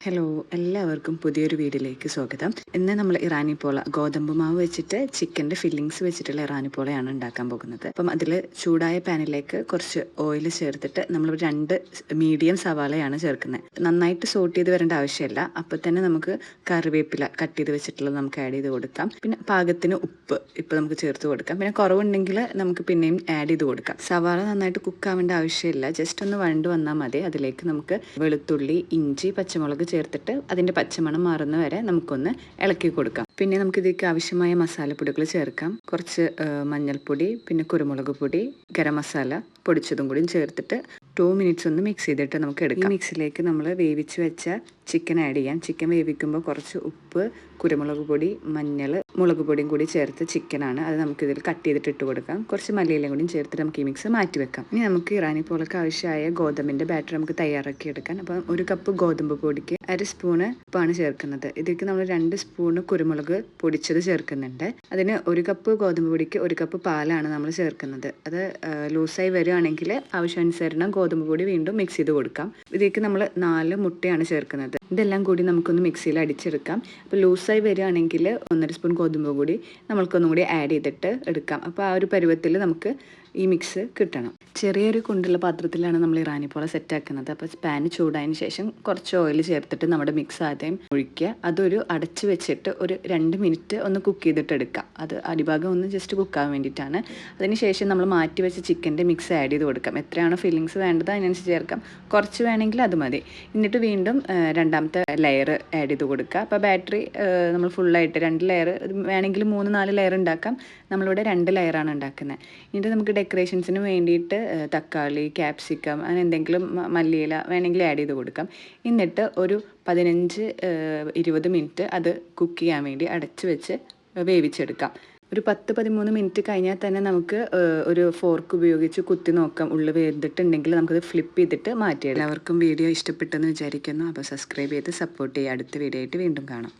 Hello, എല്ലാവർക്കും പുതിയൊരു വീഡിയോയിലേക്ക് സ്വാഗതം. ഇന്ന് നമ്മൾ ഇറാനി പോള ഗോതമ്പ് മാവ് വെച്ചിട്ട് ചിക്കൻ്റെ ഫില്ലിങ്സ് വെച്ചിട്ടുള്ള ഇറാനി പോളയാണ് ഉണ്ടാക്കാൻ പോകുന്നത്. അപ്പം അതിൽ ചൂടായ പാനിലേക്ക് കുറച്ച് ഓയിൽ ചേർത്തിട്ട് നമ്മൾ 2 മീഡിയം സവാളയാണ് ചേർക്കുന്നത്. നന്നായിട്ട് സോട്ട് ചെയ്ത് വരേണ്ട ആവശ്യമില്ല. അപ്പോൾ തന്നെ നമുക്ക് കറിവേപ്പില കട്ട് ചെയ്ത് വെച്ചിട്ടുള്ളത് നമുക്ക് ആഡ് ചെയ്ത് കൊടുക്കാം. പിന്നെ പാകത്തിന് ഉപ്പ് ഇപ്പോൾ നമുക്ക് ചേർത്ത് കൊടുക്കാം. പിന്നെ കുറവുണ്ടെങ്കിൽ നമുക്ക് പിന്നെയും ആഡ് ചെയ്ത് കൊടുക്കാം. സവാള നന്നായിട്ട് കുക്കാവേണ്ട ആവശ്യമില്ല, ജസ്റ്റ് ഒന്ന് വഴണ്ട് വന്നാൽ മതി. അതിലേക്ക് നമുക്ക് വെളുത്തുള്ളി, ഇഞ്ചി, പച്ചമുളക് ചേർത്തിട്ട് അതിൻ്റെ പച്ചമണം മാറുന്ന വരെ നമുക്കൊന്ന് ഇളക്കി കൊടുക്കാം. പിന്നെ നമുക്ക് ഇതിലേക്ക് ആവശ്യമായ മസാലപ്പൊടികൾ ചേർക്കാം. കുറച്ച് മഞ്ഞൾപ്പൊടി, പിന്നെ കുരുമുളക് പൊടി, ഗരം മസാല പൊടിച്ചതും കൂടി ചേർത്തിട്ട് 2 മിനിറ്റ്സ് ഒന്ന് മിക്സ് ചെയ്തിട്ട് നമുക്ക് എടുക്കാം. ഈ മിക്സിലേക്ക് നമ്മൾ വേവിച്ച് വെച്ച ചിക്കൻ ആഡ് ചെയ്യാം. ചിക്കൻ വേവിക്കുമ്പോൾ കുറച്ച് ഉപ്പ്, കുരുമുളക് പൊടി, മഞ്ഞൾ, മുളക് പൊടിയും കൂടി ചേർത്ത് ചിക്കനാണ്. അത് നമുക്കിതിൽ കട്ട് ചെയ്തിട്ട് ഇട്ട് കൊടുക്കാം. കുറച്ച് മല്ലിയിലയും കൂടി ചേർത്തിട്ട് നമുക്ക് ഈ മിക്സ് മാറ്റി വെക്കാം. ഇനി നമുക്ക് ഇറാനി പോളക്ക് ആവശ്യമായ ഗോതമ്പിൻ്റെ ബാറ്റർ നമുക്ക് തയ്യാറാക്കി എടുക്കാം. അപ്പം 1 കപ്പ് ഗോതമ്പ് പൊടിക്ക് 1/2 സ്പൂണ് ഉപ്പാണ് ചേർക്കുന്നത്. ഇതിലേക്ക് നമ്മൾ 2 സ്പൂണ് കുരുമുളക് പൊടിച്ചത് ചേർക്കുന്നുണ്ട്. അതിന് 1 കപ്പ് ഗോതമ്പ് പൊടിക്ക് 1 കപ്പ് പാലാണ് നമ്മൾ ചേർക്കുന്നത്. അത് ലൂസായി വരികയാണെങ്കിൽ ആവശ്യാനുസരണം ഗോതമ്പ് പൊടി വീണ്ടും മിക്സ് ചെയ്ത് കൊടുക്കാം. ഇതിലേക്ക് നമ്മൾ 4 മുട്ടയാണ് ചേർക്കുന്നത്. ഇതെല്ലാം കൂടി നമുക്കൊന്ന് മിക്സിയിൽ അടിച്ചെടുക്കാം. അപ്പോൾ ലൂസായി വരികയാണെങ്കിൽ 1.5 സ്പൂൺ ഗോതമ്പ് പൊടി നമ്മൾക്കൊന്നും കൂടി ആഡ് ചെയ്തിട്ട് എടുക്കാം. അപ്പോൾ ആ ഒരു പരുവത്തിൽ നമുക്ക് ഈ മിക്സ് കിട്ടണം. ചെറിയൊരു കുണ്ടുള്ള പാത്രത്തിലാണ് നമ്മൾ ഇറാനി പോള സെറ്റാക്കുന്നത്. അപ്പോൾ പാന് ചൂടായതിന് ശേഷം കുറച്ച് ഓയിൽ ചേർത്തിട്ട് നമ്മുടെ മിക്സ് ആദ്യം ഒഴിക്കുക. അതൊരു അടച്ച് വെച്ചിട്ട് ഒരു 2 മിനിറ്റ് ഒന്ന് കുക്ക് ചെയ്തിട്ട് എടുക്കാം. അത് അടിഭാഗം ഒന്ന് ജസ്റ്റ് കുക്കാകാൻ വേണ്ടിയിട്ടാണ്. അതിന് ശേഷം നമ്മൾ മാറ്റി വെച്ച ചിക്കൻ്റെ മിക്സ് ആഡ് ചെയ്ത് കൊടുക്കാം. എത്രയാണോ ഫില്ലിങ്സ് വേണ്ടത് അതിനനുസരിച്ച് ചേർക്കാം. കുറച്ച് വേണമെങ്കിൽ അത് മതി. എന്നിട്ട് വീണ്ടും രണ്ടാമത്തെ ലെയർ ആഡ് ചെയ്ത് കൊടുക്കുക. അപ്പോൾ ബാറ്ററി നമ്മൾ ഫുള്ളായിട്ട് 2 ലെയർ, വേണമെങ്കിൽ 3-4 ലെയർ ഉണ്ടാക്കാം. നമ്മളിവിടെ 2 ലെയറാണ് ഉണ്ടാക്കുന്നത്. എന്നിട്ട് നമുക്ക് ഡെക്കറേഷൻസിന് വേണ്ടിയിട്ട് തക്കാളി, ക്യാപ്സിക്കം, അങ്ങനെ എന്തെങ്കിലും മല്ലിയില വേണമെങ്കിൽ ആഡ് ചെയ്ത് കൊടുക്കാം. എന്നിട്ട് ഒരു 15-20 മിനിറ്റ് അത് കുക്ക് ചെയ്യാൻ വേണ്ടി അടച്ച് വെച്ച് വേവിച്ചെടുക്കാം. ഒരു 10-13 മിനിറ്റ് കഴിഞ്ഞാൽ തന്നെ നമുക്ക് ഒരു ഫോർക്ക് ഉപയോഗിച്ച് കുത്തി നോക്കാം. ഉള്ളിൽ വെന്തിട്ടുണ്ടെങ്കിൽ നമുക്കത് ഫ്ലിപ്പ് ചെയ്തിട്ട് മാറ്റിയിടാം. എല്ലാവർക്കും വീഡിയോ ഇഷ്ടപ്പെട്ടെന്ന് വിചാരിക്കുന്നു. അപ്പോൾ സബ്സ്ക്രൈബ് ചെയ്ത് സപ്പോർട്ട് ചെയ്യുക. അടുത്ത വീഡിയോ ആയിട്ട് വീണ്ടും കാണാം.